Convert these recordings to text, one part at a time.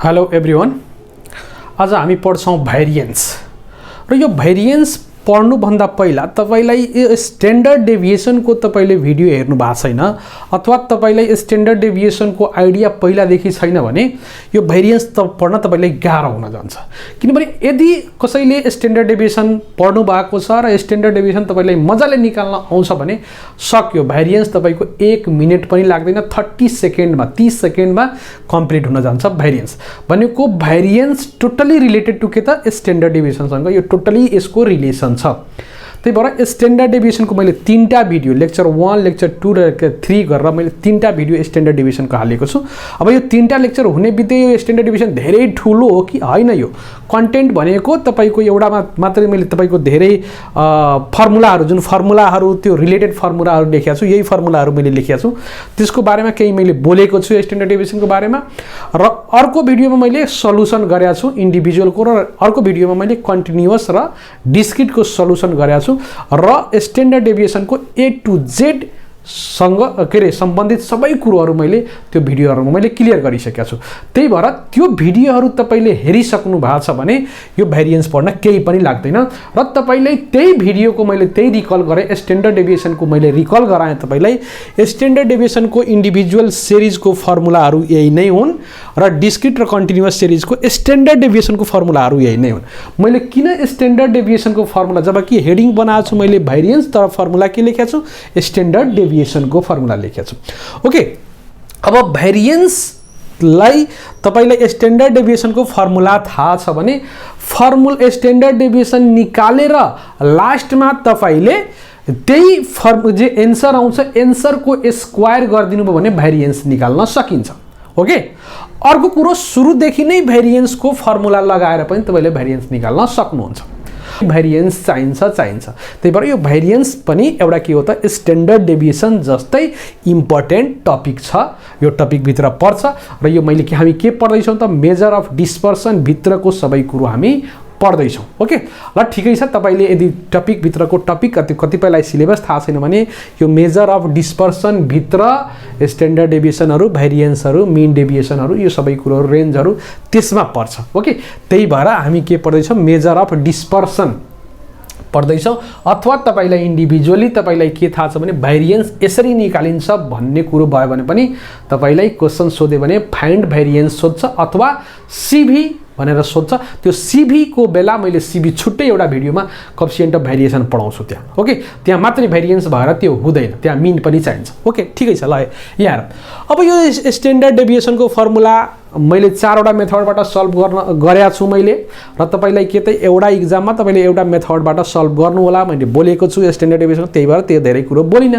Hello everyone, आज हामी पढ्छौं variance र यो भेरिएन्स पढ्नु भन्दा पहिला तपाईलाई स्ट्यान्डर्ड डेभिएसन को तपाईले भिडियो हेर्नु भएको छैन अथवा तपाईलाई स्ट्यान्डर्ड डेभिएसन को आइडिया पहिलादेखि छैन भने यो भेरिएन्स पढ्न तपाईलाई गाह्रो हुन जान्छ। किनभने यदि कसैले स्ट्यान्डर्ड डेभिएसन पढ्नु भएको छ र स्ट्यान्डर्ड डेभिएसन तपाईलाई मजाले निकाल्न आउँछ भने सक्यो, भेरिएन्स तपाईको 1 मिनेट पनि लाग्दैन, 30 सेकेन्डमा 30 सेकेन्डमा कम्प्लिट हुन जान्छ। भेरिएन्स भनेको भेरिएन्स टोटली रिलेटेड टु के त स्ट्यान्डर्ड डेभिएसनसँग, यो टोटली यसको रिलेसन छ। त्यही भएर स्ट्यान्डर्ड डेभिएसनको मैले 3टा भिडियो लेक्चर 1, लेक्चर 2 र 3 गरेर मैले 3टा भिडियो स्ट्यान्डर्ड डेभिएसनको हालेको छु। अब यो 3टा लेक्चर हुने बित्तिकै यो स्ट्यान्डर्ड डेभिएसन धेरै ठुलो हो कि हैन, यो कन्टेन्ट भनेको तपाईको एउटामा मात्रै मैले तपाईको धेरै फर्मुलाहरु, जुन फर्मुलाहरु त्यो रिलेटेड फर्मुलाहरु लेखेको छु, यही फर्मुलाहरु मैले लेखेको छु, त्यसको बारेमा केही मैले बोलेको छु स्ट्यान्डर्ड डेभिएसनको बारेमा, र अर्को भिडियोमा मैले सल्युसन गरेको छु इन्डिभिजुअलको, र अर्को भिडियोमा मैले कन्टिन्युअस र डिस्क्रिटको सल्युसन गरेको छु र स्ट्यान्डर्ड डेभिएसनको A to Z सँग सम्बन्धित सबै कुरोहरु मैले त्यो भिडियोहरुमा मैले क्लियर गरिसकेको छु। त्यही भएर त्यो भिडियोहरु तपाईले हेरिसक्नु भएको छ भने यो भेरिएन्स पढ्न केही पनि लाग्दैन र तपाईले त्यही भिडियोको मैले त्यही रिकल गरे, स्ट्यान्डर्ड डेभिएसनको मैले रिकल गराएँ तपाईलाई। स्ट्यान्डर्ड डेभिएसनको इन्डिभिजुअल सिरिजको फर्मुलाहरु यही नै हुन् र डिस्क्रिट र कन्टिन्युअस सिरिजको स्ट्यान्डर्ड डेभिएसनको फर्मुलाहरु यही नै हुन्। मैले किन स्ट्यान्डर्ड डेभिएसनको फर्मुला, जबकि हेडिङ बनाएको छु मैले भेरिएन्स, तर फर्मुला के लेखेको छु स्ट्यान्डर्ड डेभिएसन को फर्मुला लेखेको छु। ओके, अब भेरिएन्स लाई तपाईलाई स्ट्यान्डर्ड डेभिएसन को फर्मुला थाहा छ भने स्ट्यान्डर्ड डेभिएसन निकालेर लास्टमा तपाईले त्यही जे एन्सर आउँछ एन्सर को स्क्वायर गरिदिनु भयो भने भेरिएन्स निकाल्न सकिन्छ। ओके, अर्को कुरो सुरुदेखि नै भेरिएन्स को फर्मुला लगाएर पनि तपाईले भेरिएन्स निकाल्न सक्नुहुन्छ। भेरिएन्स चाहिन्छ। त्यही भएर यो भेरिएन्स पनि एउटा के हो त स्ट्यान्डर्ड डेभिएसन जस्तै इम्पोर्टेन्ट टपिक छ, यो टपिक भित्र पर्छ र यो हामी के पढ्दैछौं त मेजर अफ डिस्पर्सन भित्रको सबै कुरो हामी पढ्दैछौं। ओके ल, ठिकै छ। तपाईले यदि टपिक भित्रको टपिक कतिपयलाई सिलेबस थाहा छैन भने यो मेजर अफ डिस्पर्सन भित्र स्ट्यान्डर्ड डेभिएसनहरु, भेरिएन्सहरु, मीन डेभिएसनहरु, यो सबै कुरोहरु, रेन्जहरु त्यसमा पर्छ। ओके, त्यही भएर हामी के पढ्दैछौं मेजर अफ डिस्पर्सन पढ्दैछौं। अथवा तपाईलाई इन्डिभिजुअली तपाईलाई के थाहा छ भने भेरिएन्स यसरी निकालिन्छ भन्ने कुरो भयो भने पनि तपाईलाई क्वेशन सोध्यो भने फाइन्ड भेरिएन्स सोध्छ अथवा सीभी भनेर सोध्छ। त्यो सीभी को बेला मैले सीभी छुट्टै एउटा भिडियोमा कोएफिसिएन्ट अफ भेरिएसन पढाउँछु त्यहाँ। ओके, त्यहाँ मात्रै भेरिएन्स भएर त्यो हुँदैन, त्यहाँ मीन पनि चाहिन्छ। ओके, ठिकै छ। ल यहाँ अब यो स्ट्यान्डर्ड डेभिएसनको फर्मुला मैले 4वटा मेथडबाट सल्भ गरेको छु मैले, र तपाईलाई के त एउटा एक्जाममा तपाईले एउटा मेथडबाट सल्भ गर्नु होला मैले बोलेको छु स्ट्यान्डर्ड डेभिएसन। त्यही भएर त्यो धेरै कुरो बोलिन।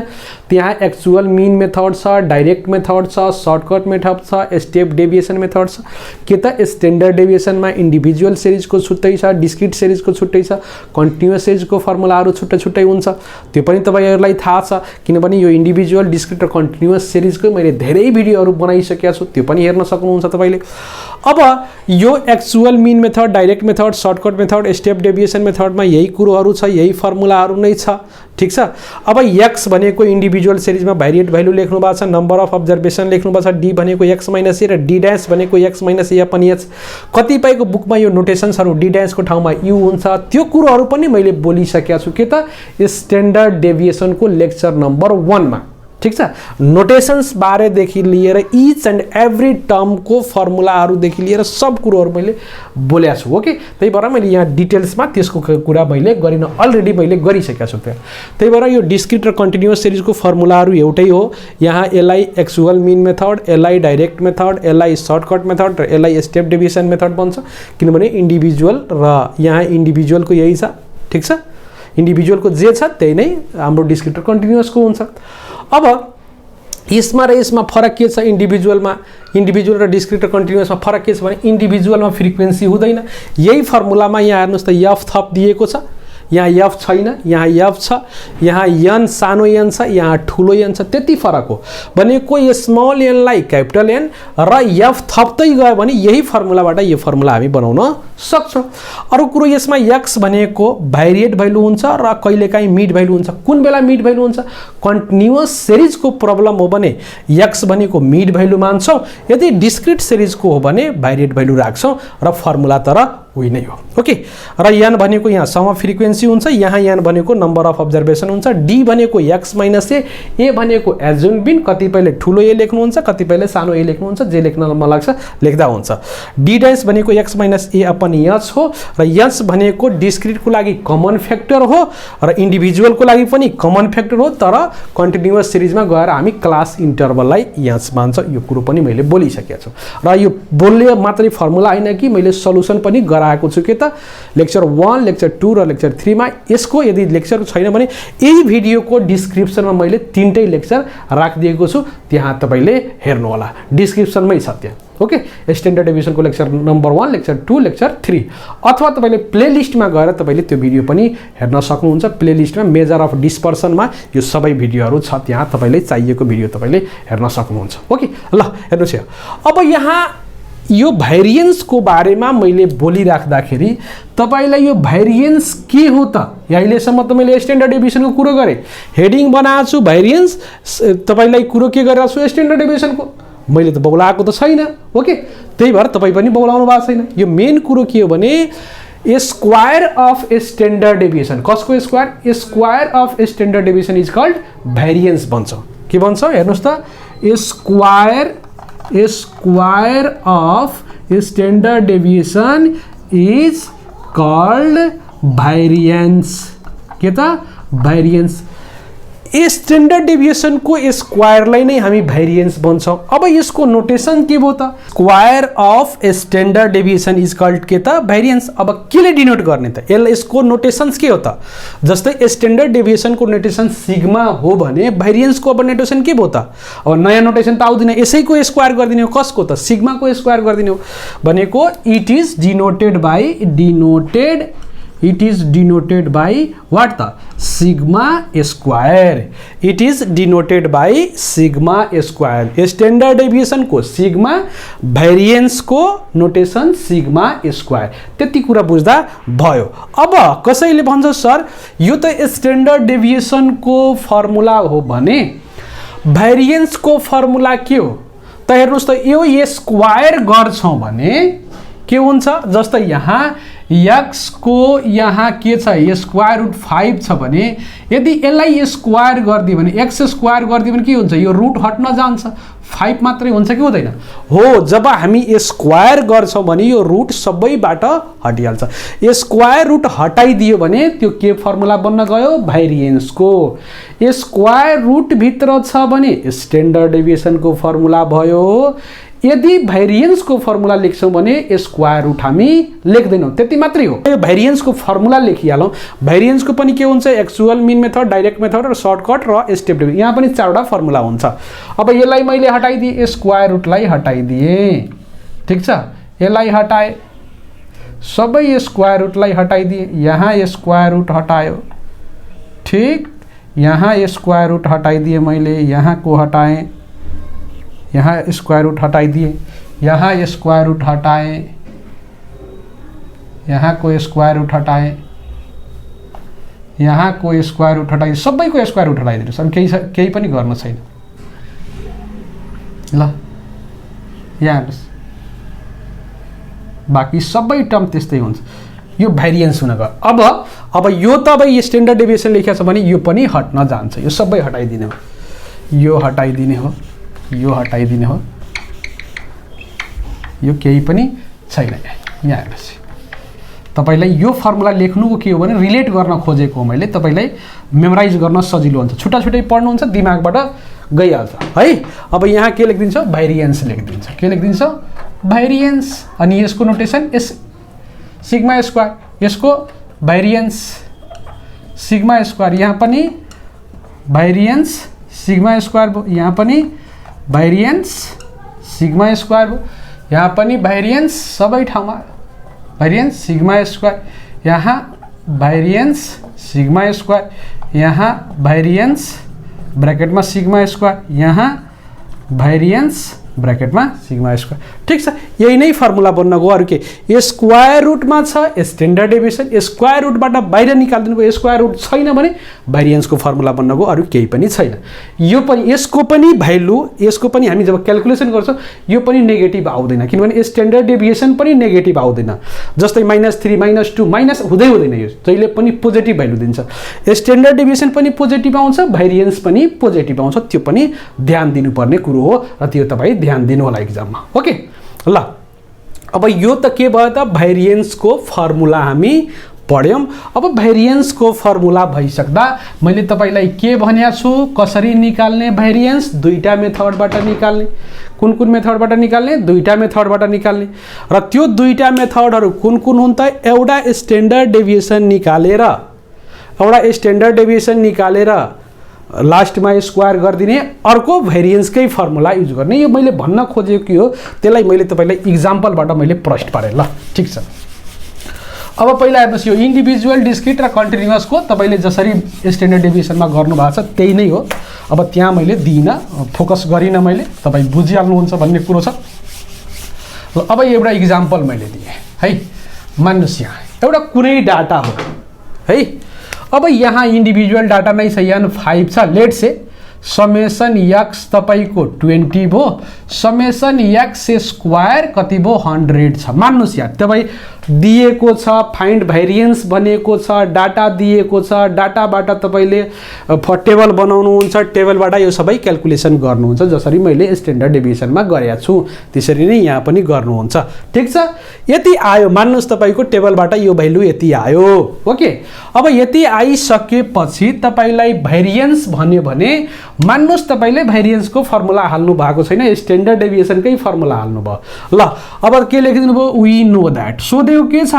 त्यहाँ एक्चुअल मीन मेथड छ, डाइरेक्ट मेथड छ, सर्टकट मेथड छ, स्टेप डेभिएसन मेथड छ। के त स्ट्यान्डर्ड डेभिएसनमा इन्डिभिजुअल सिरिजको छुट्टै छ, डिस्क्रिट सिरिजको छुट्टै छ, कन्टिन्युअस सिरिजको फर्मुलाहरु छुट्टै हुन्छ। त्यो पनि तपाईहरुलाई थाहा छ, किनभने यो इन्डिभिजुअल, डिस्क्रिट र कन्टिन्युअस सिरिजको मैले धेरै भिडियोहरु बनाइसकेको छु, त्यो पनि हेर्न सक्नुहुन्छ तपाईले। अब यो actual mean method, direct method, shortcut method, step deviation मेथडमा यही कुरोहरु छ, यही फर्मुलाहरु नै छ। ठीक छ। अब x भनेको इन्डिभिजुअल सिरिजमा भेरिएट भ्यालु लेख्नु भएको छ, नम्बर अफ अब्जर्भेसन लेख्नु भएको छ, d भनेको x - a र d डैश भनेको x - a पनि h। कतिपयको बुकमा यो नोटेसन्सहरु d डैश को ठाउँमा u हुन्छ, त्यो कुरोहरु पनि मैले बोलिसकेको छु के त स्ट्यान्डर्ड डेभिएसन को लेक्चर नम्बर 1 मा। ठीक छ, नोटेसन्स बारे देखि लिएर इच एन्ड एभ्री टर्म को फर्मुलाहरु देखि लिएर सब कुरोहरु मैले बोलेको छु। ओके, त्यही भएर मैले यहाँ डिटेल्समा त्यसको कुरा मैले गरिन, अलरेडी मैले गरिसकेको छु। त्यही भएर यो डिस्क्रिट र कन्टिन्युअस सिरिजको फर्मुलाहरु एउटै हो। यहाँ LI actual mean method, LI direct method, LI shortcut method र एलआई स्टेप डेभिएसन मेथड बन्छ, किनभने इन्डिभिजुअल र यहाँ इन्डिभिजुअलको यही छ। ठीक छ, इन्डिभिजुअलको जे छ त्यही नै हाम्रो डिस्क्रिट र कन्टिन्युअसको हुन्छ। अब यसमा र यसमा फरक के छ? इन्डिभिजुअलमा, इन्डिभिजुअल र डिस्क्रिट र कन्टिन्युअसमा फरक के छ भने इन्डिभिजुअलमा फ्रिक्वेन्सी हुँदैन। यही फर्मुलामा यहाँ हेर्नुस् त एफ थप दिएको छ, यहाँ एफ छैन, यहाँ एफ छ, यहाँ एन सानो एन छ, यहाँ ठुलो एन छ, त्यति फरक हो। भनेको स्मल एनलाई क्यापिटल एन र एफ थप्दै गयो भने यही फर्मुलाबाट यो फर्मुला हामी बनाउन सक्छौँ। अरू कुरो यसमा एक्स भनेको भाइरिएट भ्यालु हुन्छ र कहिलेकाहीँ मिड भ्यालु हुन्छ। कुन बेला मिड भ्यालु हुन्छ? कन्टिन्युअस सिरिजको प्रब्लम हो भने एक्स भनेको मिड भ्यालु मान्छौँ, यदि डिस्क्रिट सिरिजको हो भने भाइरिएट भ्यालु राख्छौँ र फर्मुला तर उही नै हो। ओके, र एन भनेको यहाँ सम अफ फ्रिक्वेन्सी हुन्छ, यहाँ एन भनेको नम्बर अफ अब्जर्भेसन हुन्छ, डी भनेको एक्स माइनस ए भनेको एजुम बिन, कतिपयले ठुलो ए लेख्नुहुन्छ, कतिपयले सानो ए लेख्नुहुन्छ, जे लेख्न मन लाग्छ लेख्दा हुन्छ। डी ड्यास भनेको एक्स माइनस ए अपन एच हो र एच भनेको डिस्क्रिटको लागि कमन फ्याक्टर हो र इन्डिभिजुअलको लागि पनि कमन फ्याक्टर हो, तर कन्टिन्युअस सिरिजमा गएर हामी क्लास इन्टरभललाई एच मान्छ। यो कुरो पनि मैले बोलिसकेको छु र यो बोल्ने मात्रै फर्मुला होइन कि मैले सल्युसन पनि गराएको छु के त लेक्चर 1, लेक्चर 2 र लेक्चर 3 मा। यसको यदि लेक्चर छैन भने यही भिडियोको डिस्क्रिप्सनमा मैले 3टै लेक्चर राखिदिएको छु, त्यहाँ तपाईले हेर्नु होला, डिस्क्रिप्सनमै छ त्यहाँ। ओके, स्ट्यान्डर्ड डेभिएसनको लेक्चर नम्बर 1, लेक्चर 2, लेक्चर 3, अथवा तपाईले प्लेलिस्टमा गएर तपाईले त्यो भिडियो पनि हेर्न सक्नुहुन्छ। प्लेलिस्टमा मेजर अफ डिस्पर्सनमा यो सबै भिडियोहरू छ, त्यहाँ तपाईले चाहिएको भिडियो तपाईले हेर्न सक्नुहुन्छ। ओके, ल हेर्नुहोस् अब यहाँ यो भाइरिएन्सको बारेमा मैले बोलिराख्दाखेरि तपाईलाई यो भाइरिएन्स के हो त? अहिलेसम्म त मैले स्ट्यान्डर्ड डेभिएसनको कुरो गरेँ, हेडिङ बनाएको छु भाइरिएन्स, तपाईलाई कुरो के गरेर छु स्ट्यान्डर्ड डेभिएसनको, मैले त बौलाएको त छैन। ओके, त्यही भएर तपाईँ पनि बौलाउनु भएको छैन। यो मेन कुरो के हो भने स्क्वायर अफ स्ट्यान्डर्ड डेभिएसन। कसको square? Square of standard deviation is called variance भन्छ। के भन्छ हेर्नुहोस् त, square of standard deviation is called variance. के त? भाइरिएन्स। स्ट्यान्डर्ड डेभिएसनको स्क्वायरलाई नै हामी भाइरिएन्स भन्छौँ। अब यसको नोटेसन के भयो त? Square of standard deviation is called के त? भाइरिएन्स। अब केले डिनोट गर्ने त? यसको नोटेसन्स के हो त? जस्तै स्ट्यान्डर्ड डेभिएसनको नोटेसन सिग्मा हो भने भाइरिएन्सको अब नोटेसन के भयो त? अब नयाँ नोटेसन त आउँदैन, यसैको स्क्वायर गरिदिने हो। कसको त? सिग्माको स्क्वायर गरिदिने हो भनेको it is denoted by what त? Sigma square. It is denoted by sigma square. Standard deviation को सिग्मा, भाइरिएन्स को नोटेसन सिग्मा स्क्वायर। त्यति कुरा बुझ्दा भयो। अब कसैले भन्छ सर यो त स्ट्यान्डर्ड डेभिएसन को फर्मुला हो भने भाइरिएन्स को फर्मुला के हो त? हेर्नुहोस् त, यो स्क्वायर गर्छौँ भने के हुन्छ? जस्तै यहाँ एक्स को यहाँ के छ? स्क्वायर रुट 5 छ भने यदि यसलाई स्क्वायर गरिदियो भने, एक्स स्क्वायर गरिदियो भने के हुन्छ? यो रुट हट्न जान्छ, 5 मात्रै हुन्छ कि हुँदैन? हो, जब हामी स्क्वायर गर्छौँ भने यो रुट सबैबाट हटिहाल्छ। स्क्वायर रुट हटाइदियो भने त्यो के फर्मुला बन्न गयो? भाइरिएन्सको। स्क्वायर रुट भित्र छ भने स्ट्यान्डर्ड डेभिएसनको फर्मुला भयो। यदि भाइरिएन्सको फर्मुला लेख्छौँ भने स्क्वायर रुट हामी लेख्दैनौँ, त्यति मात्रै हो। यो भाइरिएन्सको फर्मुला लेखिहालौँ। भाइरिएन्सको पनि के हुन्छ? Actual mean method, direct method र सर्टकट र स्टेप डेभिएसन। यहाँ पनि 4वटा फर्मुला हुन्छ। अब यसलाई मैले हटाइदिएँ, स्क्वायर रुटलाई हटाइदिएँ, ठिक छ? यसलाई हटाएँ, सबै स्क्वायर रुटलाई हटाइदिएँ, यहाँ स्क्वायर रुट हटायो, ठिक? यहाँ स्क्वायर रुट हटाइदिएँ मैले, यहाँको हटाएँ, यहाँ स्क्वायर रुट हटाइदिए, यहाँ स्क्वायर रुट हटाएँ, यहाँ को स्क्वायर रुट हटाएँ, यहाँ को स्क्वायर रुट हटाइदिए, सबैको स्क्वायर रुट हटाइदिनुहोस्। अब केही पनि गर्न छैन। ल यहाँ हेर्नुहोस्, बाँकी सबै टर्म त्यस्तै हुन्छ। यो भाइरिएन्स हुन गयो। अब यो त अब स्ट्यान्डर्ड डेभिएसन लेखेको छ भने यो पनि हट्न जान्छ, यो सबै हटाइदिने हो, यो हटाइदिने हो, यो हटाइदिने हो, यो केही पनि छैन। यहाँ हेर्नुहोस्, तपाईलाई यो फर्मुला लेख्नुको के हो भने रिलेट गर्न खोजेको हो मैले, तपाईलाई मेमोराइज गर्न सजिलो हुन्छ। छुट्टा छुट्टै पढ्नुहुन्छ, दिमागबाट गइहाल्छ है। अब यहाँ के लेखिदिन्छ? भाइरिएन्स लेखिदिन्छ। के लेखिदिन्छ? भाइरिएन्स। अनि यसको नोटेसन सिग्मा स्क्वायर, यसको भाइरिएन्स सिग्मा स्क्वायर, यहाँ पनि भाइरिएन्स सिग्मा स्क्वायर भयो, यहाँ पनि भाइरिएन्स सिग्मा स्क्वायर भयो, यहाँ पनि भाइरिएन्स, सबै ठाउँमा भाइरिएन्स सिग्मा स्क्वायर, यहाँ भाइरिएन्स सिग्मा स्क्वायर, यहाँ भाइरिएन्स ब्रैकेटमा सिग्मा स्क्वायर, यहाँ भाइरिएन्स ब्रैकेटमा सिग्मा स्क्वायर। ठीक छ, यही नै फर्मुला बन्न गयो। अरु के स्क्वायर रुटमा छ स्ट्यान्डर्ड डेभिएसन, स्क्वायर रुटबाट बाहिर निकाल्दिनु भयो, स्क्वायर रुट छैन भने भाइरिएन्सको फर्मुला बन्न गयो, अरु केही पनि छैन। यो पनि यसको पनि भ्यालु, यसको पनि हामी जब क्याल्कुलेसन गर्छौं यो पनि नेगेटिभ आउँदैन, किनभने स्ट्यान्डर्ड डेभिएसन पनि नेगेटिभ आउँदैन। जस्तै -3 -2 माइनस हुँदैन, यो जहिले पनि पोजिटिभ भ्यालु दिन्छ। स्ट्यान्डर्ड डेभिएसन पनि पोजिटिभ आउँछ, भाइरिएन्स पनि पोजिटिभ आउँछ, त्यो पनि ध्यान दिनुपर्ने कुरो हो र त्यो तपाई ध्यान दिनु होला एक्जाममा। ओके ल, अब यो त के भयो त भाइरिएन्सको फर्मुला हामी पढ्यौं। अब भाइरिएन्सको फर्मुला भइसक्दा मैले तपाईलाई के भनेको छु, कसरी निकाल्ने भाइरिएन्स, दुईटा मेथडबाट निकाल्ने। कुन मेथडबाट निकाल्ने, दुईटा मेथडबाट निकाल्ने। र त्यो दुईटा मेथडहरु कुन हुन् त, एउटा स्ट्यान्डर्ड डेभिएसन निकालेर लास्टमा स्क्वायर गरिदिने, अर्को भेरिएन्सकै फर्मुला युज गर्ने। यो मैले भन्न खोजेको के हो, त्यसलाई मैले तपाईलाई एक्जाम्पलबाट मैले प्रश्न पारे ल। ठीक छ, अब पहिला हेर्नुस्, यो इन्डिभिजुअल डिस्क्रिट र कन्टिन्युअसको तपाईले जसरी स्ट्यान्डर्ड डेभिएसनमा गर्नु भएको छ त्यही नै हो। अब त्यहाँ मैले दिइन, फोकस गरिन, मैले तपाई बुझिहाल्नुहुन्छ भन्ने कुरो छ। ल, अब एउटा एक्जाम्पल मैले दिएँ है। मान्नुस् यहाँ एउटा कुनै डाटा हो है। अब यहाँ इन्डिभिजुअल डाटा नै छ, यहाँ 5 छ। लेट्स से समेसन x तपाईको 20 भो, समेसन x स्क्वायर कति भो 100 छ। मान्नुस् यहाँ तपाई दिएको छ, फाइन्ड भेरिएन्स भनेको छ, डाटा दिएको छ, डाटाबाट तपाईले टेबल बनाउनुहुन्छ, टेबलबाट यो सबै क्याल्कुलेसन गर्नुहुन्छ, जसरी मैले स्ट्यान्डर्ड डेभिएसनमा गरेको छु त्यसरी नै यहाँ पनि गर्नुहुन्छ। ठीक छ, यति आयो, मान्नुस् तपाईको टेबलबाट यो भ्यालु यति आयो। ओके, अब यति आइसकेपछि तपाईलाई भेरिएन्स भन्यो भने मान्नुस् तपाईले भेरिएन्सको फर्मुला हाल्नु भएको छैन, स्ट्यान्डर्ड डेभिएसनकै फर्मुला हाल्नु भयो। ल, अब के लेखिदिनु भयो, वी नो दैट, सोध्यो के छ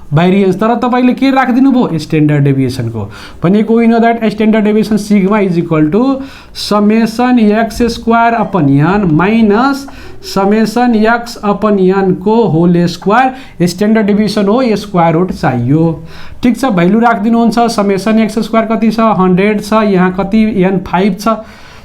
भेरिएन्स, तर तपाईले के राखिदिनु भयो, स्ट्यान्डर्ड डेभिएसनको भनेको we know that standard deviation sigma is equal to summation x square upon n minus summation x upon n को होल स्क्वायर। स्ट्यान्डर्ड डेभिएसन हो, स्क्वायर रुट चाहियो। ठीक छ, भ्यालु राखिदिनुहुन्छ, समेसन x स्क्वायर कति छ 100 छ, यहाँ कति n 5 छ,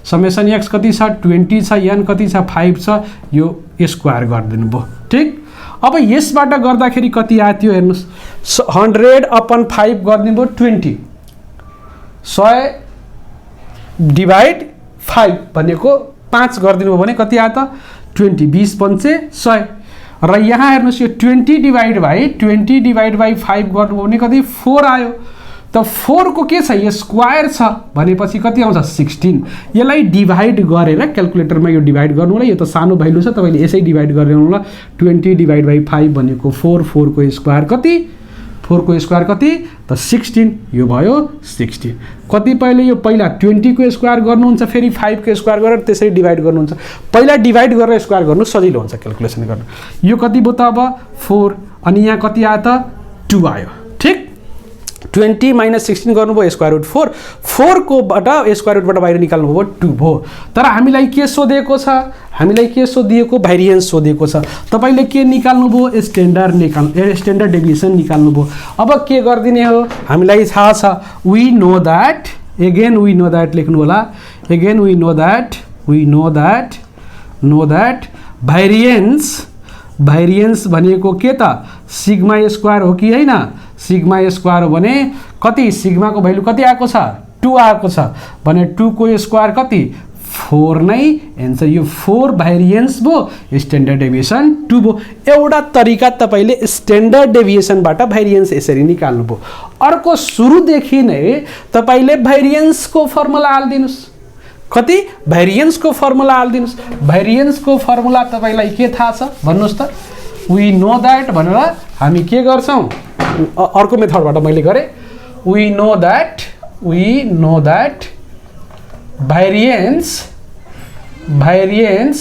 समेसन x कति छ 20 छ, n कति छ 5 छ, यो स्क्वायर गरिदिनु भयो। ठीक, अब यसबाट गर्दाखेरि कति आयो त्यो हेर्नुस्, 100 अपन 5 गरिदिनु भयो 20, 100 डिभाइड 5 भनेको 5 गरिदिनु भयो भने कति आयो त 20, 20 पंचे 100। र यहाँ हेर्नुस्, यो 20 डिभाइड बाई 5 गर्नु भने कति 4 आयो। त 4 को के छ, यो स्क्वायर छ भनेपछि कति आउँछ 16। यसलाई डिभाइड गरेर क्याल्कुलेटरमा यो डिभाइड गर्नु होला, यो त सानो भ्यालु छ, तपाईले यसै डिभाइड गर्नु होला। 20 डिभाइड बाई 5 भनेको 4, 4 को स्क्वायर कति, 4 को स्क्वायर कति त 16, यो भयो 16। कतिपयले यो पहिला 20 को स्क्वायर गर्नुहुन्छ, फेरि 5 को स्क्वायर गरेर त्यसरी डिभाइड गर्नुहुन्छ। पहिला डिभाइड गरेर स्क्वायर गर्नु सजिलो हुन्छ क्याल्कुलेसन गर्न। यो कति भयो त अब 4, अनि यहाँ कति आयो त 2 आयो। ठीक, 20 माइनस 16 गर्नुभयो स्क्वायर रुट 4, 4 को बाट स्क्वायर रुटबाट बाहिर निकाल्नु भयो 2 भयो। तर हामीलाई के सोधेको छ, हामीलाई के सोधिएको, भेरिएन्स सोधेको छ। तपाईले के निकाल्नु भयो, स्ट्यान्डर्ड डेभिएसन निकाल्नु भयो। अब के गर्दिने हो, हामीलाई थाहा छ, we know that, again we know that लेख्नु होला, again we know that variance भनेको के त सिग्मा स्क्वायर हो कि हैन, सिग्मा स्क्वायर हो भने कति, सिग्मा को भ्यालु कति आएको छ 2 आएको छ भने 2 को स्क्वायर कति 4 नै एन्सर। यो 4 भेरिएन्स भयो, स्ट्यान्डर्ड डेभिएसन 2 भयो। एउटा तरिका तपाईले स्ट्यान्डर्ड डेभिएसनबाट भेरिएन्स यसरी निकाल्नु भयो। अर्को सुरुदेखि नै तपाईले भेरिएन्सको फर्मुला हाल्दिनुस्, कति भेरिएन्सको फर्मुला हाल्दिनुस्। भेरिएन्सको फर्मुला तपाईलाई के थाहा छ भन्नुस् त, वी नो दैट भनेर हामी के गर्छौं, अर्को मेथडबाट मैले गरे, वी नो दैट भेरिएन्स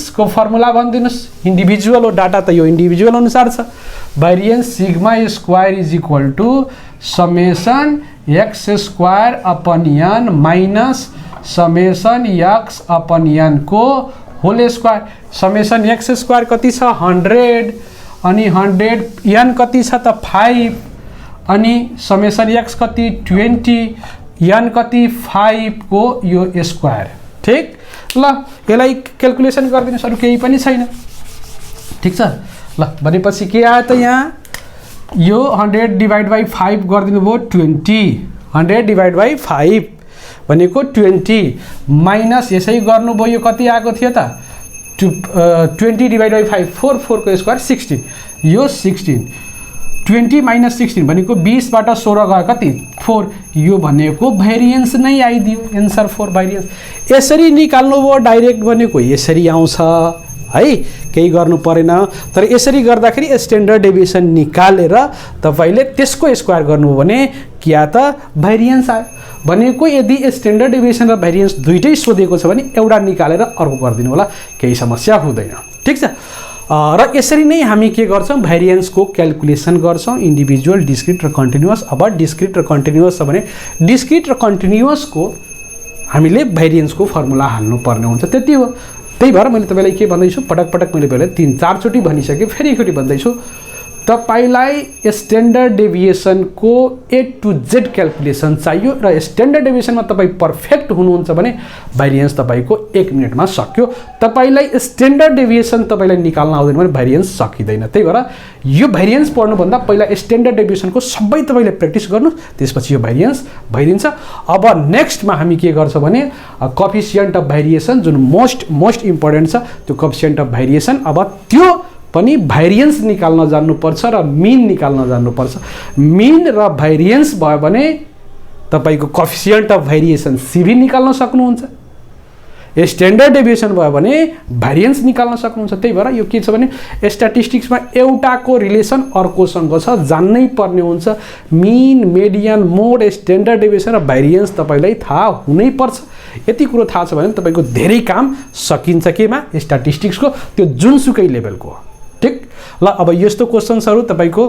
को फर्मुला भनिदिनुस्। इन्डिभिजुअल हो डाटा त यो इन्डिभिजुअल अनुसार छ। Variance sigma square is equal to summation x square upon n minus summation x upon n को whole square. Summation x square कति छ 100, अनि 100 n कति छ त 5, अनि समेसन x कति 20 n कति 5 को यो स्क्वायर ठीक ल यसलाई क्याल्कुलेसन गरिदिनुस् अरु केही पनि छैन ठीक छ ल भनेपछि के आयो त यहाँ यो 100 डिवाइड बाइ 5 गरिदिनु भयो 20 100 डिवाइड बाइ 5 भनेको 20 माइनस यसै गर्नुभयो यो कति आएको थियो त 20 डिवाइड बाइ 5 4 4 को स्क्वायर 16 यो 16 20 माइनस 16 भनेको 20 बाट 16 गयो कति 4 यो भनेको भेरिएन्स नै आइदियो एन्सर 4 भेरिएन्स यसरी निकाल्नु भयो डाइरेक्ट भनेको यसरी आउँछ है केही गर्नु परेन तर यसरी गर्दाखेरि स्ट्यान्डर्ड डेभिएसन निकालेर तपाईले त्यसको स्क्वायर गर्नुभयो भने क्या त भेरिएन्स आयो भनेको यदि स्ट्यान्डर्ड डेभिएसन र भेरिएन्स दुईटै सोधेको छ भने एउटा निकालेर अर्को गरिदिनु होला केही समस्या हुँदैन ठीक छ र यसरी नै हामी के गर्छौं भेरिएन्सको क्याल्कुलेसन गर्छौं इन्डिभिजुअल डिस्क्रिट र कन्टिन्युअस अब डिस्क्रिट र कन्टिन्युअस छ भने डिस्क्रिट र कन्टिन्युअसको हामीले भेरिएन्सको फर्मुला हाल्नु पर्ने हुन्छ त्यति हो त्यही भएर मैले तपाईलाई के भन्दैछु पटक पटक मैले पहिला 3-4 चोटी भनिसके फेरि एकचोटी भन्दैछु तपाईलाई स्ट्यान्डर्ड डेभिएसनको A to Z क्याल्कुलेसन चाहियो र स्ट्यान्डर्ड डेभिएसनमा तपाई पर्फेक्ट हुनुहुन्छ भने भेरिएन्स तपाईको 1 मिनेटमा सक्यो तपाईलाई स्ट्यान्डर्ड डेभिएसन तपाईलाई निकाल्न आउँदैन भने भेरिएन्स सकिदैन त्यही भएर यो भेरिएन्स पढ्नु भन्दा पहिला स्ट्यान्डर्ड डेभिएसनको सबै तपाईले प्र्याक्टिस गर्नु त्यसपछि यो भेरिएन्स भइदिन्छ अब नेक्स्टमा हामी के गर्छौं भने कोएफिसिएन्ट अफ भेरिएसन जुन मोस्ट इम्पोर्टेन्ट छ त्यो कोएफिसिएन्ट अफ भेरिएसन अब त्यो पनि भेरिएन्स निकाल्न जान्नुपर्छ र मीन निकाल्न जान्नुपर्छ मीन र भेरिएन्स भयो भने तपाईको कोएफिसिएन्ट अफ भेरिएसन सीभी निकाल्न सक्नुहुन्छ स्ट्यान्डर्ड डेभिएसन भयो भने भेरिएन्स निकाल्न सक्नुहुन्छ त्यही भएर यो के छ भने स्ट्याटिस्टिक्समा एउटाको रिलेसन अर्कोसँग छ जान्नै पर्ने हुन्छ मीन मेडियन मोड स्ट्यान्डर्ड डेभिएसन र भेरिएन्स तपाईलाई थाहा हुनै पर्छ यति कुरो थाहा छ भने तपाईको धेरै काम सकिन्छ केमा स्ट्याटिस्टिक्सको त्यो जुनसुकै लेभलको ठीक ल अब यस्तो क्वेशन्सहरु तपाईको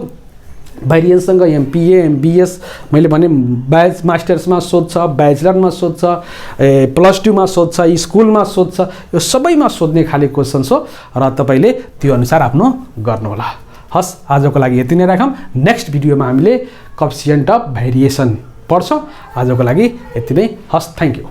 भेरिएन्ससँग एमपीए एमबीएस मैले भने ब्याच मास्टर्समा सोध्छ ब्याचलरमा सोध्छ +2 मा सोध्छ स्कुलमा सोध्छ यो सबैमा सोध्ने खाली क्वेशन्स हो र तपाईले त्यो अनुसार आफ्नो गर्नु होला हस् आजको लागि यति नै राखौं नेक्स्ट भिडियोमा हामीले कोएफिसिएन्ट अफ भेरिएसन पढ्छौं आजको लागि यति नै हस् थ्यांक यू